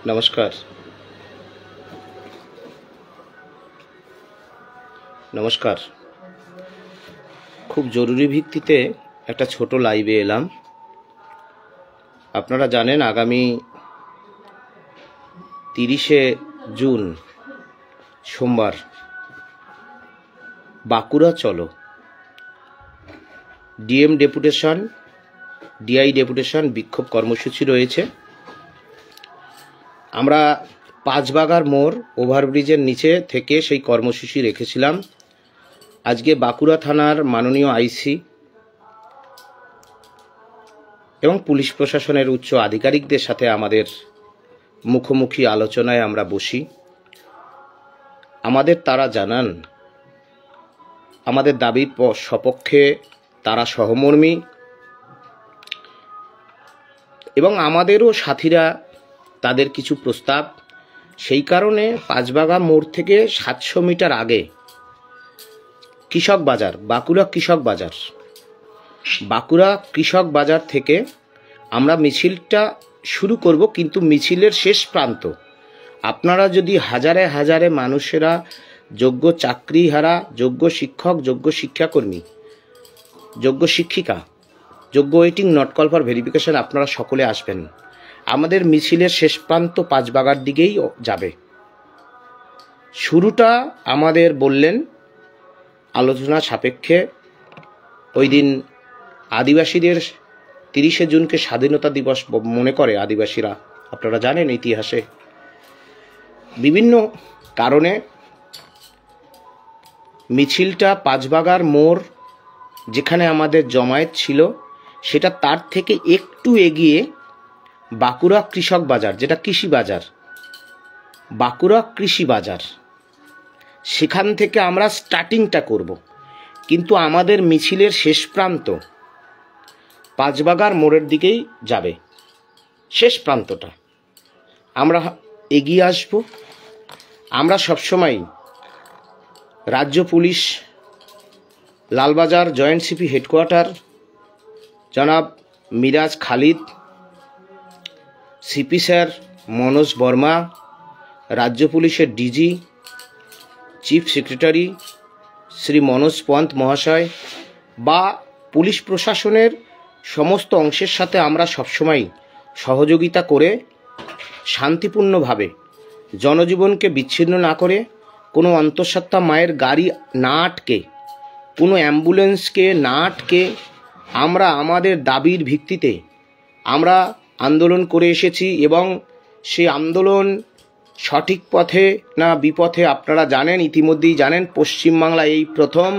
নমস্কার। নমস্কার। খুব জরুরি ভিত্তিতে একটা ছোট লাইভে এলাম। আপনারা জানেন আগামী 30শে জুন সোমবার বাঁকুড়া চলো ডিএম ডেপুটেশন, ডিআই ডেপুটেশন বিক্ষোভ কর্মসূচি রয়েছে। আমরা পাঁচবাগার মোড় ওভারব্রিজের নিচে থেকে সেই কর্মসূচি রেখেছিলাম। আজকে বাঁকুড়া থানার মাননীয় আইসি এবং পুলিশ প্রশাসনের উচ্চ আধিকারিকদের সাথে আমাদের মুখোমুখি আলোচনায় আমরা বসি। আমাদের তারা জানান আমাদের দাবির সপক্ষে তারা সহমর্মী এবং আমাদেরও সাথীরা তাদের কিছু প্রস্তাব। সেই কারণে পাঁচবাগা মোড় থেকে 700 মিটার আগে কৃষক বাজার, বাঁকুড়া কৃষক বাজার থেকে আমরা মিছিলটা শুরু করব। কিন্তু মিছিলের শেষ প্রান্ত আপনারা যদি হাজারে হাজারে মানুষেরা, যোগ্য চাকরিহারা, যোগ্য শিক্ষক, যোগ্য শিক্ষাকর্মী, যোগ্য শিক্ষিকা, যোগ্য waiting not call for verification, আপনারা সকলে আসবেন। আমাদের মিছিলের শেষ প্রান্ত পাঁচবাগার দিকেই যাবে। শুরুটা আমাদের বললেন আলোচনা সাপেক্ষে ওই দিন আদিবাসীদের 30শে জুনকে স্বাধীনতা দিবস মনে করে আদিবাসীরা। আপনারা জানেন ইতিহাসে বিভিন্ন কারণে মিছিলটা পাঁচবাগার মোড় যেখানে আমাদের জমায়েত ছিল সেটা তার থেকে একটু এগিয়ে বাঁকুড়া কৃষক বাজার, যেটা কৃষি বাজার, বাঁকুড়া কৃষি বাজার, সেখান থেকে আমরা স্টার্টিংটা করব। কিন্তু আমাদের মিছিলের শেষ প্রান্ত পাঁচবাগার মোড়ের দিকেই যাবে। শেষ প্রান্তটা আমরা এগিয়ে আসব। আমরা সবসময় রাজ্য police Lalbazar joint CP headquarter জনাব মিরাজ খালিদ, সিপি স্যার মনোজ বর্মা, রাজ্য পুলিশের DG chief secretary Shri Manoj Pant মহাশয় বা পুলিশ প্রশাসনের সমস্ত অংশের সাথে আমরা সবসময় সহযোগিতা করে শান্তিপূর্ণভাবে জনজীবনকে বিচ্ছিন্ন না করে, কোনো অন্তঃসত্ত্বা মায়ের গাড়ি না আটকে, কোনো অ্যাম্বুলেন্সকে না আটকে আমরা আমাদের দাবির ভিত্তিতে আমরা আন্দোলন করে এসেছি। এবং সেই আন্দোলন সঠিক পথে না বিপথে আপনারা জানেন, ইতিমধ্যেই জানেন। পশ্চিমবাংলায় এই প্রথম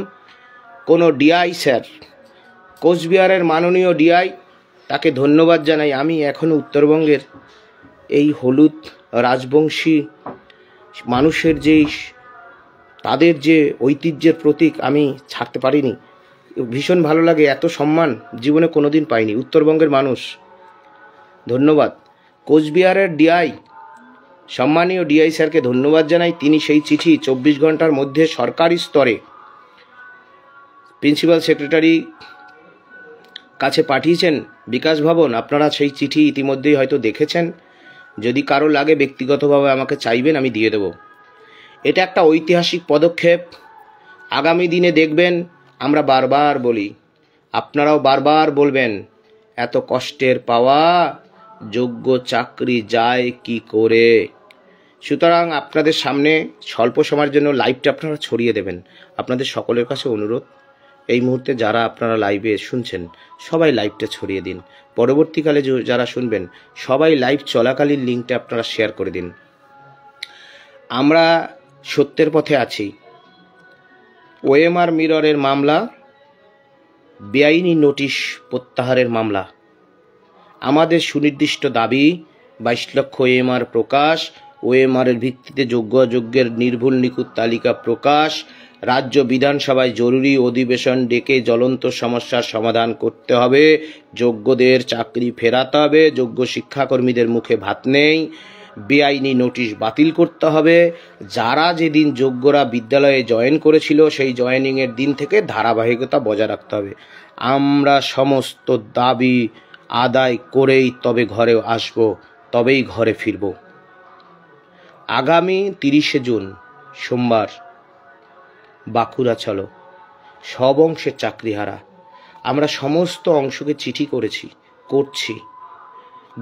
কোনো ডিআই স্যার, কোচবিহারের মাননীয় ডিআই, তাকে ধন্যবাদ জানাই। আমি এখনও উত্তরবঙ্গের এই হলুদ রাজবংশী মানুষের যেই তাদের যে ঐতিহ্যের প্রতীক আমি ছাড়তে পারিনি। ভীষণ ভালো লাগে, এত সম্মান জীবনে কোনোদিন পাইনি। উত্তরবঙ্গের মানুষ ধন্যবাদ। কোচবিহারের ডিআই, সম্মানীয় ডিআই স্যারকে ধন্যবাদ জানাই। তিনি সেই চিঠি 24 ঘন্টার মধ্যে সরকারি স্তরে প্রিন্সিপাল সেক্রেটারি কাছে পাঠিয়েছেন বিকাশ ভবন। আপনারা সেই চিঠি ইতিমধ্যেই হয়তো দেখেছেন। যদি কারো লাগে ব্যক্তিগতভাবে আমাকে চাইবেন, আমি দিয়ে দেব। এটা একটা ঐতিহাসিক পদক্ষেপ। আগামী দিনে দেখবেন আমরা বারবার বলি, আপনারাও বারবার বলবেন, এত কষ্টের পাওয়া যোগ্য চাকরি যায় কি করে। সুতরাং আপনাদের সামনে স্বল্প সময়ের জন্য লাইভটা আপনারা ছড়িয়ে দেবেন। আপনাদের সকলের কাছে অনুরোধ, এই মুহূর্তে যারা আপনারা লাইভে শুনছেন সবাই লাইভটা ছড়িয়ে দিন। পরবর্তীকালে যারা শুনবেন সবাই লাইভ চলাকালীন লিঙ্কটা আপনারা শেয়ার করে দিন। আমরা সত্যের পথে আছি। ওএমআর মিররের মামলা, বেআইনি নোটিশ প্রত্যাহারের মামলা, আমাদের সুনির্দিষ্ট দাবি 22 লক্ষ ওএমআর প্রকাশ, ওএমআরের ভিত্তিতে যোগ্য অযোগ্যের নির্ভুল নিখুঁত তালিকা প্রকাশ, রাজ্য বিধানসভায় জরুরি অধিবেশন ডেকে জ্বলন্ত সমস্যার সমাধান করতে হবে, যোগ্যদের চাকরি ফেরাতে হবে, যোগ্য শিক্ষাকর্মীদের মুখে ভাত নেই, বেআইনি নোটিশ বাতিল করতে হবে, যারা যেদিন যোগ্যরা বিদ্যালয়ে জয়েন করেছিল সেই জয়েনিংয়ের দিন থেকে ধারাবাহিকতা বজায় রাখতে হবে। আমরা সমস্ত দাবি আদায় করেই তবে ঘরে আসব, তবেই ঘরে ফিরব। আগামী 30শে জুন সোমবার বাঁকুড়া চলো, সব অংশের চাকরিহারা। আমরা সমস্ত অংশকে চিঠি করছি।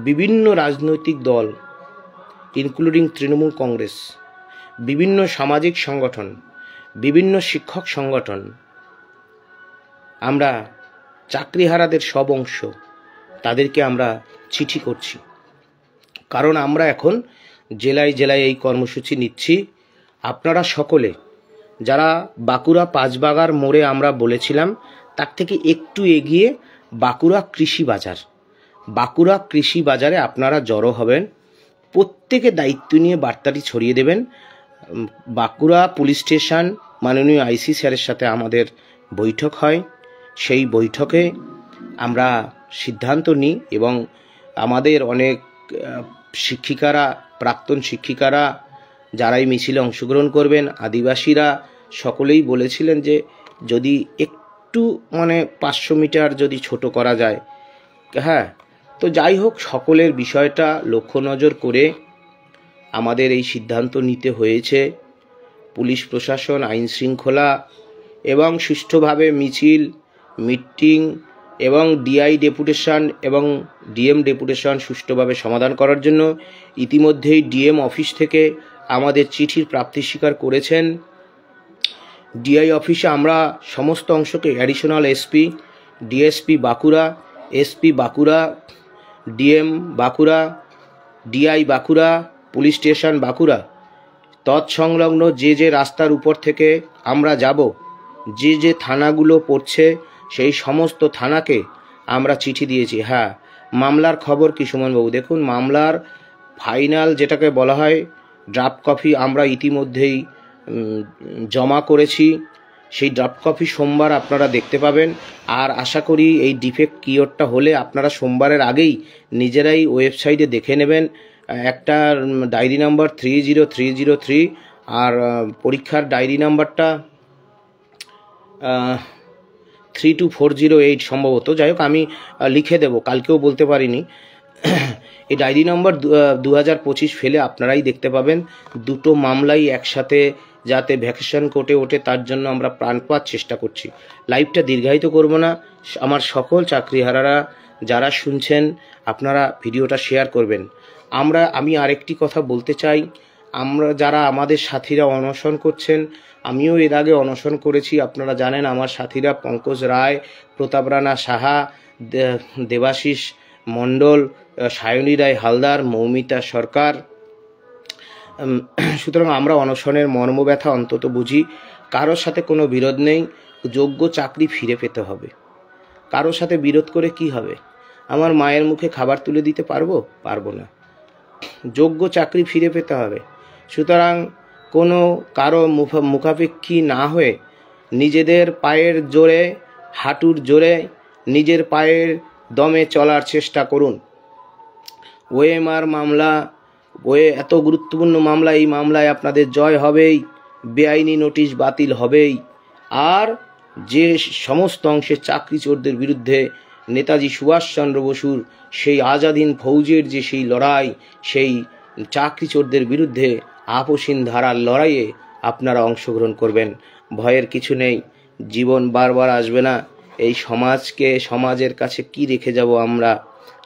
বিভিন্ন রাজনৈতিক দল ইনক্লুডিং তৃণমূল কংগ্রেস, বিভিন্ন সামাজিক সংগঠন, বিভিন্ন শিক্ষক সংগঠন, আমরা চাকরিহারাদের সব অংশ তাদেরকে আমরা চিঠি করছি। কারণ আমরা এখন জেলায় জেলায় এই কর্মসূচি নিচ্ছি। আপনারা সকলে যারা বাঁকুড়া পাঁচবাগার মোড়ে আমরা বলেছিলাম, তার থেকে একটু এগিয়ে বাঁকুড়া কৃষি বাজারে আপনারা জড়ো হবেন। প্রত্যেকে দায়িত্ব নিয়ে বার্তাটি ছড়িয়ে দেবেন। বাঁকুড়া পুলিশ স্টেশন মাননীয় আইসি স্যারের সাথে আমাদের বৈঠক হয়। সেই বৈঠকে আমরা সিদ্ধান্ত নিই এবং আমাদের অনেক শিক্ষিকারা, প্রাক্তন শিক্ষিকারা যারা এই মিছিলে অংশগ্রহণ করবেন, আদিবাসীরা সকলেই বলেছিলেন যে যদি একটু 500 মিটার যদি ছোট করা যায়। হ্যাঁ, তো যাই হোক, সকলের বিষয়টা লক্ষ্য নজর করে আমাদের এই সিদ্ধান্ত নিতে হয়েছে। পুলিশ প্রশাসন, আইন শৃঙ্খলা এবং সুষ্ঠুভাবে মিছিল, মিটিং এবং ডিআই ডেপুটেশন এবং ডিএম ডেপুটেশন সুষ্ঠুভাবে সমাধান করার জন্য ইতিমধ্যেই ডিএম অফিস থেকে আমাদের চিঠির প্রাপ্তি স্বীকার করেছেন। ডিআই অফিসে আমরা সমস্ত অংশকে additional SP, DSP Bankura, SP Bankura, DM Bankura, DI Bankura, police station Bankura, তৎসংলগ্ন যে রাস্তার উপর থেকে আমরা যাব, যে থানাগুলো পড়ছে সেই সমস্ত থানাকে আমরা চিঠি দিয়েছি। হ্যাঁ, মামলার খবর কি সুমনবাবু? দেখুন, মামলার ফাইনাল যেটাকে বলা হয় ড্রাফট কপি আমরা ইতিমধ্যেই জমা করেছি। সেই ড্রাফট কপি সোমবার আপনারা দেখতে পাবেন। আর আশা করি এই ডিফেক্ট কিওরটা হলে আপনারা সোমবারের আগেই নিজেরাই ওয়েবসাইটে দেখে নেবেন। একটা ডায়েরি নাম্বার 30303 আর পরীক্ষার ডায়েরি নাম্বারটা 32408 সম্ভবত। যাই হোক, আমি লিখে দেব, কালকেও বলতে পারিনি। এই ডায়েরি নম্বর 2025 ফেলে আপনারাই দেখতে পাবেন। দুটো মামলাই একসাথে যাতে ভ্যাকেশন কোর্টে ওঠে তার জন্য আমরা প্রাণপাত চেষ্টা করছি। লাইভটা দীর্ঘায়িত করব না। আমার সকল চাকরিহারারা যারা শুনছেন, আপনারা ভিডিওটা শেয়ার করবেন। আমি আরেকটি কথা বলতে চাই, আমরা যারা আমাদের সাথীরা অনশন করছেন, আমিও এর আগে অনশন করেছি, আপনারা জানেন। আমার সাথীরা পঙ্কজ রায়, প্রতাপ রানা সাহা, দেবাশিস মণ্ডল, সায়নী রায় হালদার, মৌমিতা সরকার। সুতরাং আমরা অনশনের মর্মব্যথা অন্তত বুঝি। কারোর সাথে কোনো বিরোধ নেই, যোগ্য চাকরি ফিরে পেতে হবে। কারোর সাথে বিরোধ করে কি হবে? আমার মায়ের মুখে খাবার তুলে দিতে পারবো না। যোগ্য চাকরি ফিরে পেতে হবে। সুতরাং কারো মুখাপেক্ষী না হয়ে নিজেদের পায়ের জোরে, হাঁটুর জোরে, নিজের পায়ের দমে চলার চেষ্টা করুন। ওএমআর মামলা, এত গুরুত্বপূর্ণ মামলা, এই মামলায় আপনাদের জয় হবেই, বেআইনি নোটিশ বাতিল হবেই। আর যে সমস্ত অংশের চাকরি চোরদের বিরুদ্ধে নেতাজি সুভাষচন্দ্র বসুর সেই আজাদিন ফৌজের যে সেই লড়াই, সেই চাকরি চোরদের বিরুদ্ধে আপসীন ধারার লড়াইয়ে আপনারা অংশগ্রহণ করবেন। ভয়ের কিছু নেই, জীবন বারবার আসবে না। এই সমাজের কাছে কি রেখে যাব আমরা?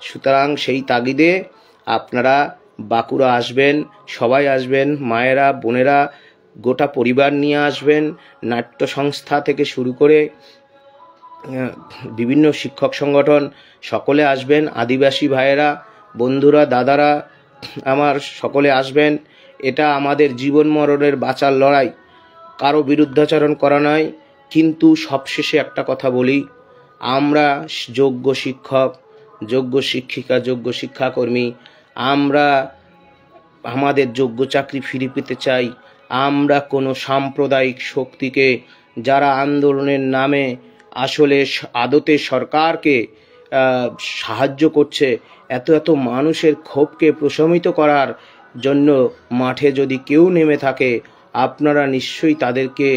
সুতরাং সেই তাগিদে আপনারা বাঁকুড়া আসবেন, সবাই আসবেন, মায়েরা, বোনেরা, গোটা পরিবার নিয়ে আসবেন। নাট্য সংস্থা থেকে শুরু করে বিভিন্ন শিক্ষক সংগঠন সকলে আসবেন। আদিবাসী ভাইয়েরা, বন্ধুরা, দাদারা আমার সকলে আসবেন। এটা আমাদের জীবন মরণের বাঁচার লড়াই, কারো বিরুদ্ধাচরণ করা নয়। কিন্তু সবশেষে একটা কথা বলি, আমরা যোগ্য শিক্ষক, যোগ্য শিক্ষিকা, যোগ্য শিক্ষাকর্মী, আমরা আমাদের যোগ্য চাকরি ফিরে পেতে চাই। আমরা কোনো সাম্প্রদায়িক শক্তিকে, যারা আন্দোলনের নামে আসলে আদতে সরকারকে সাহায্য করছে, এত মানুষের ক্ষোভকে প্রশমিত করার জন্য মাঠে যদি কেউ নেমে থাকে, আপনারা নিশ্চয়ই তাদেরকে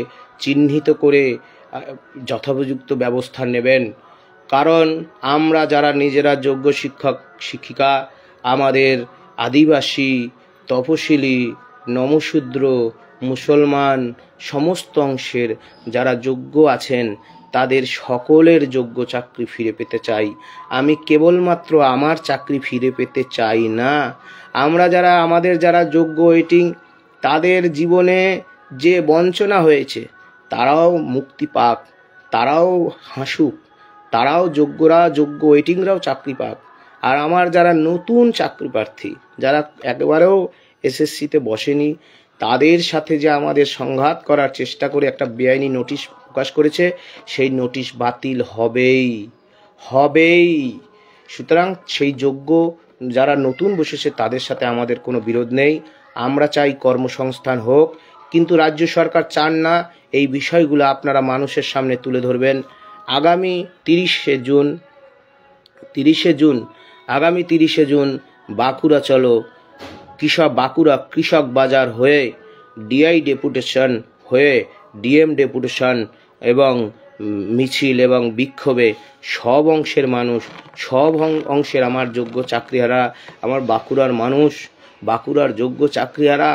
চিহ্নিত করে যথোপযুক্ত ব্যবস্থা নেবেন। কারণ আমরা যারা নিজেরা যোগ্য শিক্ষক শিক্ষিকা, আমাদের আদিবাসী, তপশিলি, নমশূদ্র, মুসলমান, সমস্ত অংশের যারা যোগ্য আছেন তাদের সকলের যোগ্য চাকরি ফিরে পেতে চাই। আমি কেবলমাত্র আমার চাকরি ফিরে পেতে চাই না, আমরা যারা আমাদের যারা যোগ্য ওয়েটিং তাদের জীবনে যে বঞ্চনা হয়েছে তারাও মুক্তি পাক, তারাও হাসুক, তারাও যোগ্যরা যোগ্য ওয়েটিংরাও চাকরি পাক। আর আমার যারা নতুন চাকরি প্রার্থী যারা একবারেও এসএসসিতে বসেনি তাদের সাথে যে আমাদের সংঘাত করার চেষ্টা করে একটা বেআইনি নোটিশ প্রকাশ করেছে, সেই নোটিশ বাতিল হবেই হবেই। সুতরাং সেই যোগ্য যারা নতুন বসেছে তাদের সাথে আমাদের কোনো বিরোধ নেই, আমরা চাই কর্মসংস্থান হোক, কিন্তু রাজ্য সরকার চান না। এই বিষয়গুলো আপনারা মানুষের সামনে তুলে ধরবেন। আগামী 30শে জুন বাঁকুড়া চলো বাঁকুড়া কৃষক বাজার হয়ে ডিআই ডেপুটেশন হয়ে ডিএম ডেপুটেশন এবং মিছিল এবং বিক্ষোভে সব অংশের মানুষ, সব অংশের আমার যোগ্য চাকরিহারা, আমার বাঁকুড়ার মানুষ, বাঁকুড়ার যোগ্য চাকরিহারা,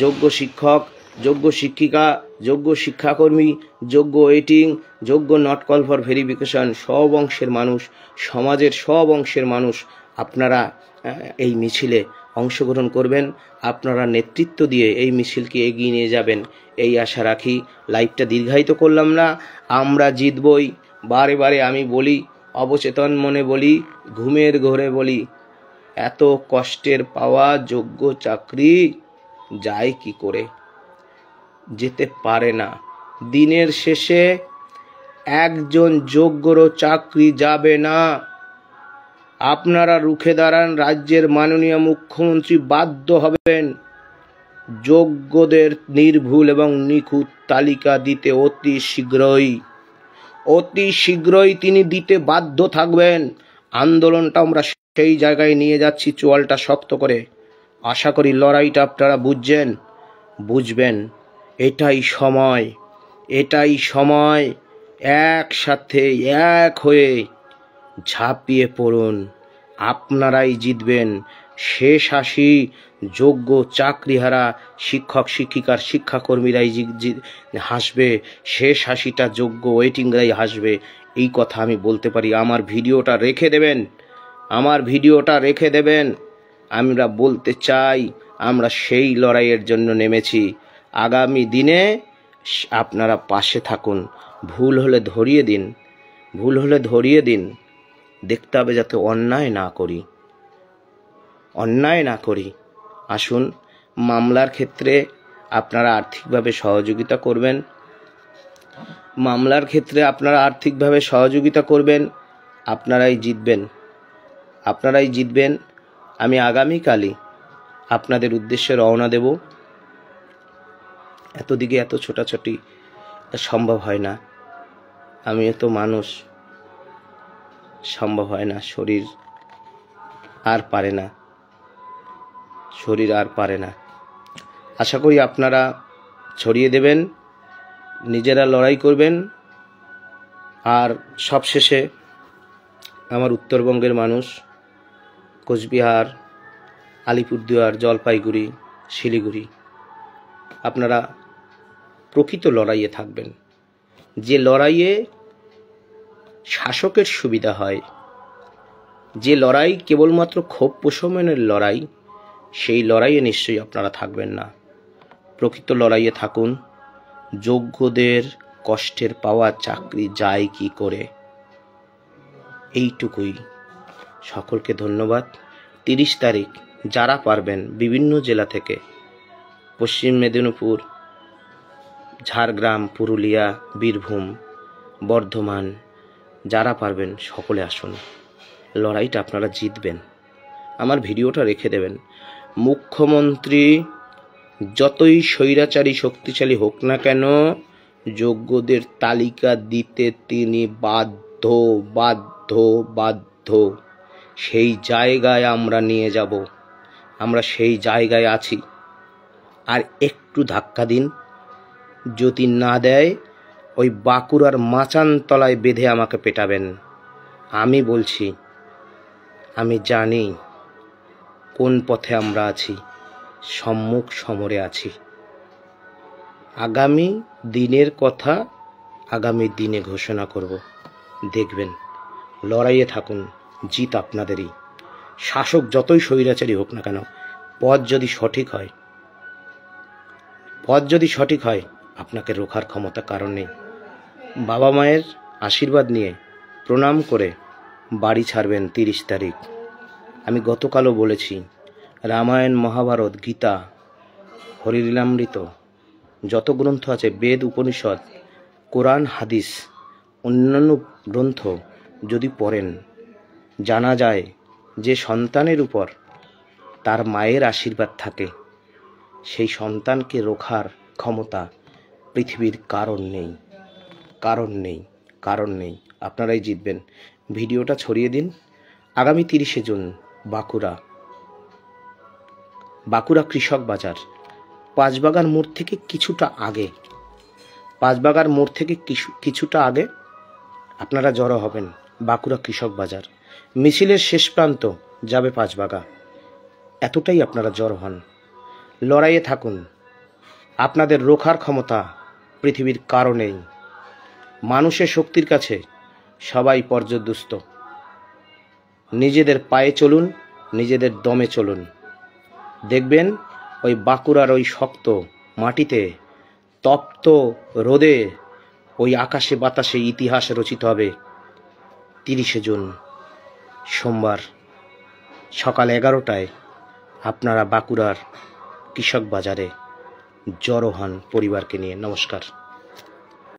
যোগ্য শিক্ষক, যোগ্য শিক্ষিকা, যোগ্য শিক্ষাকর্মী, যোগ্য ওয়েটিং, যোগ্য নট কল ফর ভেরিফিকেশন, সব অংশের মানুষ, সমাজের সব অংশের মানুষ আপনারা এই মিছিলে অংশগ্রহণ করবেন, আপনারা নেতৃত্ব দিয়ে এই মিছিলকে এগিয়ে নিয়ে যাবেন এই আশা রাখি। লাইভটা দীর্ঘায়িত করলাম না, আমরা জিতবই। বারে বারে আমি বলি, অবচেতন মনে বলি, ঘুমের ঘোরে বলি, এত কষ্টের পাওয়া যোগ্য চাকরি যায় কি করে? যেতে পারে না। দিনের শেষে একজন যোগ্যরও চাকরি যাবে না। আপনারা রুখে দাঁড়ান, রাজ্যের মাননীয় মুখ্যমন্ত্রী বাধ্য হবেন যোগ্যদের নির্ভুল এবং নিখুঁত তালিকা দিতে অতি শীঘ্রই তিনি দিতে বাধ্য থাকবেন। আন্দোলনটা আমরা সেই জায়গায় নিয়ে যাচ্ছি, চোয়ালটা শক্ত করে। আশা করি লড়াইটা আপনারা বুঝবেন। এটাই সময়, একসাথে এক হয়ে ঝাঁপিয়ে পড়ুন, আপনারাই জিতবেন। শেষ হাসি যোগ্য চাকরিহারা শিক্ষক শিক্ষিকার শিক্ষাকর্মীরাই হাসবে, শেষ হাসিটা যোগ্য ওয়েটিংরাই হাসবে, এই কথা আমি বলতে পারি। আমার ভিডিওটা রেখে দেবেন। আমরা বলতে চাই, আমরা সেই লড়াইয়ের জন্য নেমেছি। আগামী দিনে আপনারা পাশে থাকুন, ভুল হলে ধরিয়ে দিন। দেখতে হবে যাতে অন্যায় না করি। আসুন, মামলার ক্ষেত্রে আপনারা আর্থিকভাবে সহযোগিতা করবেন, আপনারাই জিতবেন। আমি আগামীকালই আপনাদের উদ্দেশ্যে রওনা দেব। এতদিকে এত ছোটাছুটি সম্ভব হয় না, আমি তো মানুষ, সম্ভব হয় না, শরীর আর পারে না। আশা করি আপনারা ছড়িয়ে দেবেন, নিজেরা লড়াই করবেন। আর সবশেষে আমার উত্তরবঙ্গের মানুষ, কোচবিহার, আলিপুরদুয়ার, জলপাইগুড়ি, শিলিগুড়ি, আপনারা প্রকৃত লড়াইয়ে থাকবেন, যে লড়াইয়ে শাসকের সুবিধা হয়, যে লড়াই কেবলমাত্র ক্ষোভ প্রশমনের লড়াই, সেই লড়াইয়ে নিশ্চয়ই আপনারা থাকবেন না। প্রকৃত লড়াইয়ে থাকুন। যোগ্যদের কষ্টের পাওয়া চাকরি যায় কি করে, এইটুকুই। সকলকে ধন্যবাদ। 30 তারিখ যারা পারবেন বিভিন্ন জেলা থেকে, পশ্চিম মেদিনীপুর, ঝাড়গ্রাম, পুরুলিয়া, বীরভূম, বর্ধমান, যারা পারবেন সকলে আসুন, লড়াইটা আপনারা জিতবেন। আমার ভিডিওটা রেখে দেবেন। মুখ্যমন্ত্রী যতই স্বৈরাচারী শক্তিশালী হোক না কেন, যোগ্যদের তালিকা দিতে তিনি বাধ্য। সেই জায়গায় আমরা নিয়ে যাব, আমরা সেই জায়গায় আছি। আর একটু ধাক্কা দিন, যদি না দেয় ওই বাঁকুড়ার মাচানতলায় বেঁধে আমাকে পেটাবেন। আমি বলছি, আমি জানি কোন পথে আমরা আছি, সম্মুখ সমরে আছি। আগামী দিনের কথা আগামী দিনে ঘোষণা করব। দেখবেন, লড়াইয়ে থাকুন, জিত আপনাদেরই। শাসক যতই স্বৈরাচারী হোক না কেন, পথ যদি সঠিক হয় আপনাকে রোখার ক্ষমতা কারণ নেই। বাবা মায়ের আশীর্বাদ নিয়ে প্রণাম করে বাড়ি ছাড়বেন 30 তারিখ। আমি গতকালও বলেছি, রামায়ণ, মহাভারত, গীতা, হরিলীলামৃত যত গ্রন্থ আছে, বেদ, উপনিষদ, কোরআন, হাদিস, অন্যান্য গ্রন্থ যদি পড়েন, জানা যায় যে সন্তানের উপর তার মায়ের আশীর্বাদ থাকে, সেই সন্তানকে রোখার ক্ষমতা পৃথিবীর কারণ নেই। আপনারাই জিতবেন। ভিডিওটা ছড়িয়ে দিন। আগামী 30শে জুন বাঁকুড়া কৃষক বাজার, পাঁচবাগান মোড় থেকে কিছুটা আগে আপনারা জড়ো হবেন। বাঁকুড়া কৃষক বাজার, মিছিলের শেষ প্রান্ত যাবে পাঁচবাগা। এতটাই আপনারা জড়ো হন। লড়াইয়ে থাকুন, আপনাদের রোখার ক্ষমতা পৃথিবীর কারো নেই। মানুষের শক্তির কাছে সবাই পর্যদুস্ত। নিজেদের পায়ে চলুন, নিজেদের দমে চলুন। দেখবেন ওই বাঁকুড়ার ওই শক্ত মাটিতে, তপ্ত রোদে, ওই আকাশে বাতাসে ইতিহাস রচিত হবে। 30শে জুন সোমবার সকাল 11টায় আপনারা বাঁকুড়ার কৃষক বাজারে জড়ো হন পরিবারকে নিয়ে। নমস্কার।